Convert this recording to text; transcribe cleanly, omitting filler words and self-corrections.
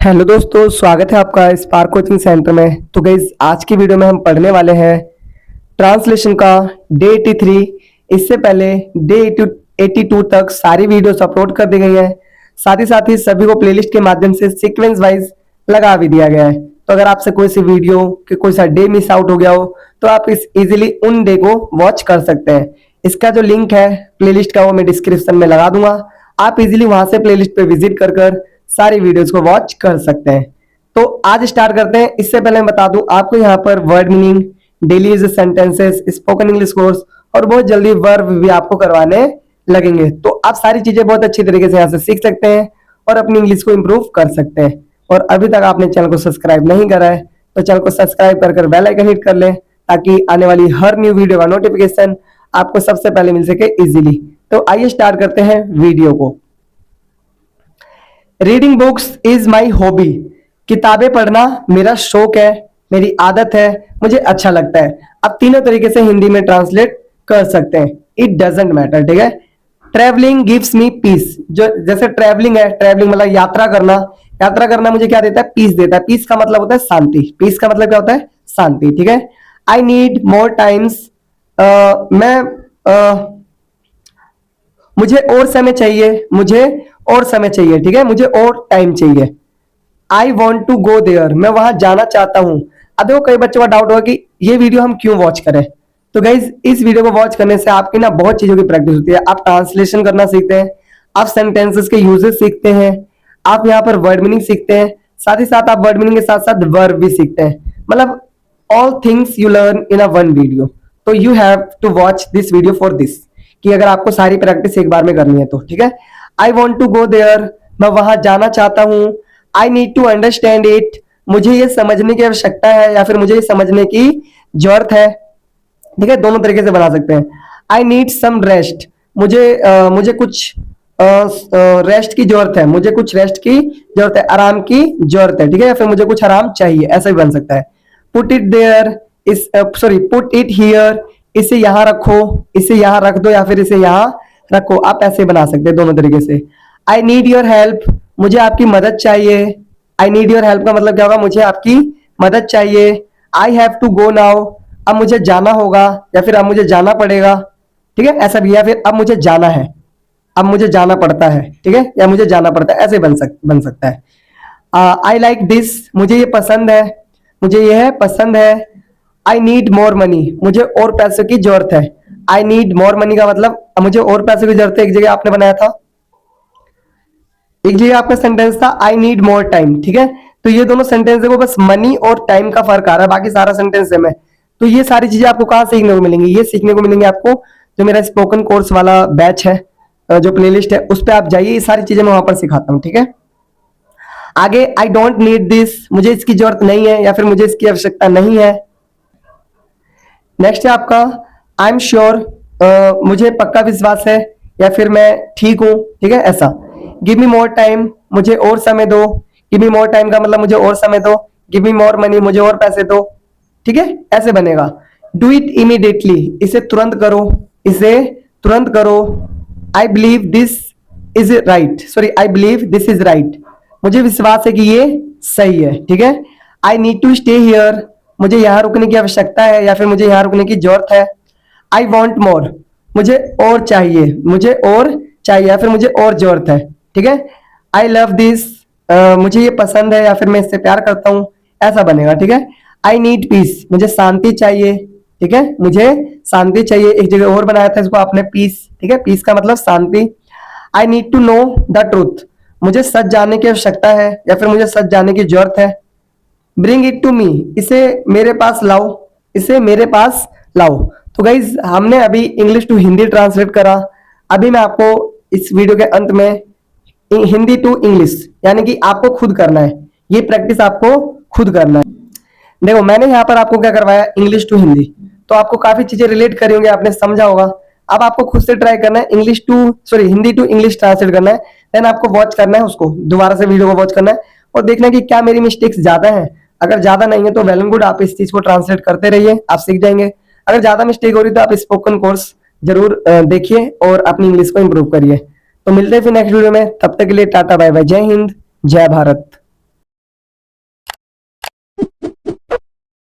Hello दोस्तों, स्वागत है आपका स्पार्क कोचिंग सेंटर में। तो गाइस, आज की वीडियो में हम पढ़ने वाले हैं ट्रांसलेशन का डे 83। इससे पहले डे 82 तक सारी वीडियोस अपलोड कर दी गई हैं। साथ ही सभी को प्लेलिस्ट के माध्यम से सीक्वेंस वाइज लगा भी दिया गया है। तो अगर आपसे कोई सी वीडियो के कोई सा डे मिस आउट हो गया हो तो आप इस इजीली उन डे को वॉच कर सकते हैं। इसका जो लिंक है प्लेलिस्ट का वो मैं डिस्क्रिप्शन में लगा दूंगा। आप इजीली वहां से प्लेलिस्ट पे विजिट कर सारी वीडियोस को वॉच कर सकते हैं। तो आज स्टार्ट करते हैं। इससे पहले मैं बता दूं आपको यहाँ पर word meaning, daily use sentences, spoken English course और बहुत जल्दी वर्ब भी आपको करवाने लगेंगे। तो आप सारी चीजें बहुत अच्छी तरीके से यहाँ से सीख सकते हैं और अपनी इंग्लिश को इंप्रूव कर सकते हैं। और अभी तक आपने चैनल को सब्सक्राइब नहीं करा है तो चैनल को सब्सक्राइब कर बेल आइकन हिट कर लें ताकि आने वाली हर न्यू वीडियो का नोटिफिकेशन आपको सबसे पहले मिल सके इजीली। तो आइए स्टार्ट करते हैं वीडियो को। Reading books is my hobby. किताबें पढ़ना मेरा शौक है, मेरी आदत है, मुझे अच्छा लगता है। आप तीनों तरीके से हिंदी में ट्रांसलेट कर सकते हैं, इट डजेंट मैटर। ठीक है। Travelling gives me peace. जो जैसे ट्रेवलिंग है, ट्रेवलिंग मतलब यात्रा करना। यात्रा करना मुझे क्या देता है? पीस देता है। पीस का मतलब होता है शांति। पीस का मतलब क्या होता है? शांति। ठीक है। I need more times. मुझे और समय चाहिए, मुझे और समय चाहिए। ठीक है, मुझे और टाइम चाहिए। I want to go there. मैं वहां जाना चाहता हूं। अब देखो, कई बच्चों का डाउट होगा कि ये वीडियो हम क्यों वॉच करें। तो गाइज, इस वीडियो को वॉच करने से आपकी ना बहुत चीजों की प्रैक्टिस होती है। आप ट्रांसलेशन करना सीखते हैं, आप सेंटेंसेस के यूजेस सीखते हैं, आप यहाँ पर वर्ड मीनिंग सीखते हैं। साथ ही साथ आप वर्ड मीनिंग के साथ साथ वर्ब भी सीखते हैं। मतलब all things you learn in a one video. तो you have to watch this video for this, कि अगर आपको सारी प्रैक्टिस एक बार में करनी है तो। ठीक है। I want to go there. मैं वहां जाना चाहता हूं। I need to understand it. मुझे ये समझने की आवश्यकता है या फिर मुझे ये समझने की जरूरत है। ठीक है, दोनों तरीके से बना सकते हैं। I need some rest. मुझे कुछ रेस्ट की जरूरत है। मुझे कुछ रेस्ट की जरूरत है, आराम की जरूरत है। ठीक है, या फिर मुझे कुछ आराम चाहिए, ऐसा भी बन सकता है। पुट इट देयर इस सॉरी पुट इट हियर। इसे यहां रखो, इसे यहां रख दो या फिर इसे यहां रखो। आप ऐसे बना सकते हैं दोनों तरीके से। I need your help. मुझे आपकी मदद चाहिए। आई नीड योर हेल्प का मतलब क्या होगा? मुझे आपकी मदद चाहिए। I have to go now. अब मुझे जाना होगा या फिर अब मुझे जाना पड़ेगा। ठीक है, ऐसा भी। या फिर अब मुझे जाना है, अब मुझे जाना पड़ता है। ठीक है, या मुझे जाना पड़ता है, ऐसे बन सकता है। I like this. मुझे ये पसंद है, मुझे ये है पसंद है। I need more money. मुझे और पैसों की जरूरत है। आई नीड मोर मनी का मतलब मुझे और पैसों की जरूरत है। एक जगह आपने बनाया था, एक जगह आपका सेंटेंस था आई नीड मोर टाइम। ठीक है, तो ये दोनों सेंटेंस है वो बस मनी और टाइम का फर्क आ रहा है, बाकी सारा सेंटेंस सेम है। तो ये सारी चीजें आपको कहाँ सीखने को मिलेंगी? ये सीखने को मिलेंगे आपको जो मेरा स्पोकन कोर्स वाला बैच है, जो प्लेलिस्ट है उस पर आप जाइए। ये सारी चीजें मैं वहां पर सिखाता हूँ। ठीक है। आगे, आई डोंट नीड दिस। मुझे इसकी जरूरत नहीं है या फिर मुझे इसकी आवश्यकता नहीं है। नेक्स्ट है आपका आई एम श्योर। मुझे पक्का विश्वास है या फिर मैं ठीक हूं। ठीक है, ऐसा। Give me more time. मुझे और समय दो। गिव मी मोर टाइम का मतलब मुझे और समय दो। गिव मी मोर मनी, मुझे और पैसे दो। ठीक है, ऐसे बनेगा। Do it immediately. इसे तुरंत करो, इसे तुरंत करो। I believe this is right. Sorry, I believe this is right. मुझे विश्वास है कि ये सही है। ठीक है। I need to stay here. मुझे यहां रुकने की आवश्यकता है या फिर मुझे यहां रुकने की जरूरत है। I want more. मुझे और चाहिए, मुझे और चाहिए या फिर मुझे और जरूरत है। ठीक है। I love this. मुझे ये पसंद है या फिर मैं इससे प्यार करता हूं, ऐसा बनेगा। ठीक है। I need piece. मुझे शांति चाहिए। ठीक है, मुझे शांति चाहिए। एक जगह और बनाया था इसको आपने, पीस। ठीक है, पीस का मतलब शांति। I need to know the truth. मुझे सच जानने की आवश्यकता है या फिर मुझे सच जानने की जरूरत है। Bring it to me. इसे मेरे पास लाओ, इसे मेरे पास लाओ। तो गाइज, हमने अभी इंग्लिश टू हिंदी ट्रांसलेट करा। अभी मैं आपको इस वीडियो के अंत में हिंदी टू इंग्लिश, यानी कि आपको खुद करना है, ये प्रैक्टिस आपको खुद करना है। देखो, मैंने यहाँ पर आपको क्या करवाया, इंग्लिश टू हिंदी। तो आपको काफी चीजें रिलेट करी होंगी, आपने समझा होगा। अब आपको खुद से ट्राई करना है हिंदी टू इंग्लिश ट्रांसलेट करना है। देन आपको वॉच करना है, उसको दोबारा से वीडियो को वॉच करना है और देखना है कि क्या मेरी मिस्टेक्स ज्यादा है। अगर ज्यादा नहीं है तो वेल एंड गुड, आप इस चीज को ट्रांसलेट करते रहिए, आप सीख जाएंगे। अगर ज्यादा मिस्टेक हो रही तो आप स्पोकन कोर्स जरूर देखिए और अपनी इंग्लिश को इंप्रूव करिए। तो मिलते हैं फिर नेक्स्ट वीडियो में, तब तक के लिए टाटा बाय बाय, जय हिंद, जय भारत।